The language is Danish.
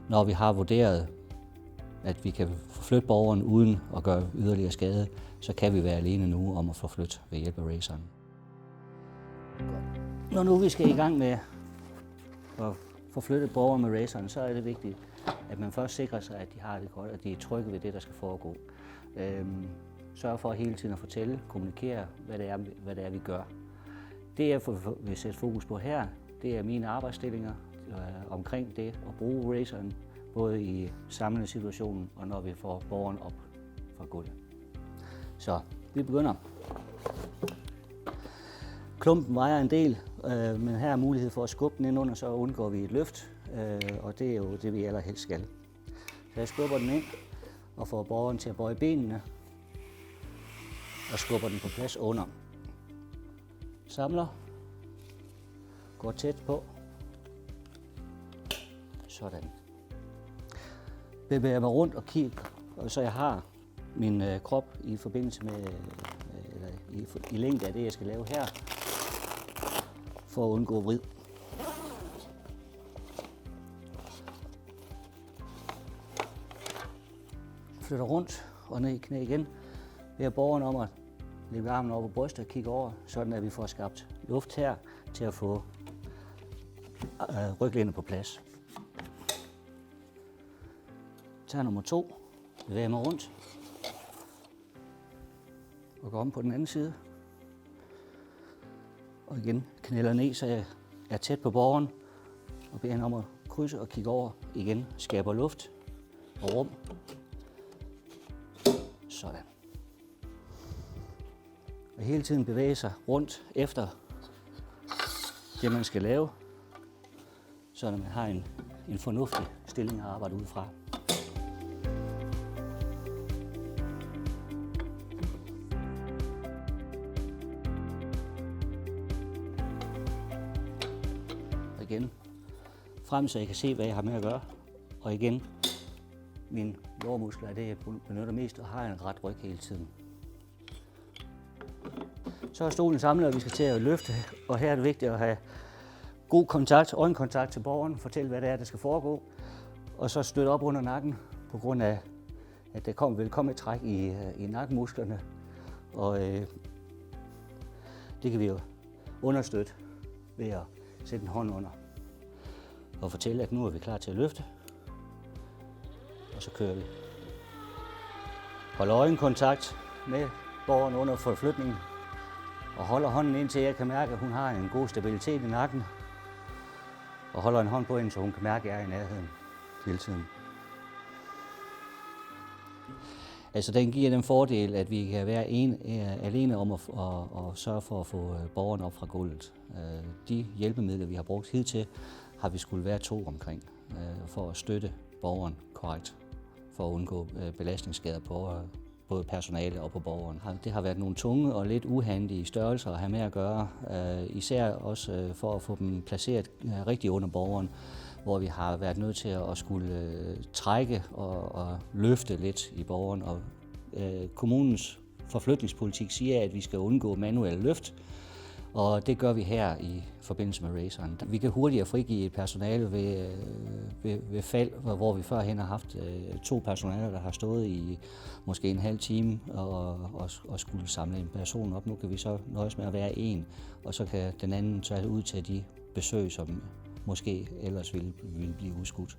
Når vi har vurderet, at vi kan forflytte borgeren uden at gøre yderligere skade, så kan vi være alene nu om at forflytte ved hjælp af raceren. Når nu vi skal i gang med at forflytte borgeren med raceren, så er det vigtigt, at man først sikrer sig, at de har det godt, og de er trygge ved det, der skal foregå. Sørg for hele tiden at fortælle, kommunikere, hvad det er, vi gør. Det, jeg vil sætte fokus på her, det er mine arbejdsstillinger omkring det at bruge raceren, både i samlende situationen og når vi får borgeren op fra gulvet. Så vi begynder. Klumpen vejer en del, men her er mulighed for at skubbe den ind under, så undgår vi et løft, og det er jo det, vi allerhelst skal. Så jeg skubber den ind og får borgeren til at bøje benene og skubber den på plads under. Samler, går tæt på, sådan. Bevæger mig rundt og kigger, så jeg har min krop i forbindelse med, eller i længde af det, jeg skal lave her, for at undgå vrid. Flytter rundt og ned i knæ igen. Beder borgeren om at lægge armen over på brystet og kigge over, sådan at vi får skabt luft her til at få ryglænet på plads. Tag nummer 2, bevæger mig rundt og går om på den anden side. Og igen knælder ned, så jeg er tæt på borgeren og beder hende om at krydse og kigge over igen. Skaber luft og rum. Sådan. Og hele tiden bevæge sig rundt efter det, man skal lave, så man har en fornuftig stilling at arbejde ud fra. Og igen, frem så jeg kan se, hvad jeg har med at gøre. Og igen, mine lårmuskler er det, jeg benytter mest, og har en ret ryg hele tiden. Så er stolen samlet, og vi skal til at løfte, og her er det vigtigt at have god kontakt, øjenkontakt til borgeren, fortælle, hvad det er, der skal foregå, og så støtte op under nakken, på grund af, at der vil komme et træk i nakkemusklerne, og det kan vi jo understøtte ved at sætte en hånd under og fortælle, at nu er vi klar til at løfte, og så kører vi. Hold øjenkontakt med borgeren under forflytningen, og holder hånden indtil jeg kan mærke, at hun har en god stabilitet i nakken. Og holder en hånd på hende, så hun kan mærke, at jeg er i nærheden hele tiden. Altså den giver den fordel, at vi kan være alene om at sørge for at få borgeren op fra gulvet. De hjælpemidler, vi har brugt hidtil, har vi skulle være 2 omkring, for at støtte borgeren korrekt, for at undgå belastningsskader på både personale og på borgeren. Det har været nogle tunge og lidt uhandige størrelser at have med at gøre, især også for at få dem placeret rigtig under borgeren, hvor vi har været nødt til at skulle trække og løfte lidt i borgeren. Og kommunens forflytningspolitik siger, at vi skal undgå manuelle løft, og det gør vi her i forbindelse med raceren. Vi kan hurtigere frigive et personale ved fald, hvor vi førhen har haft 2 personaler, der har stået i måske en halv time og skulle samle en person op. Nu kan vi så nøjes med at være 1, og så kan den anden tage ud til de besøg, som måske ellers ville blive udskudt.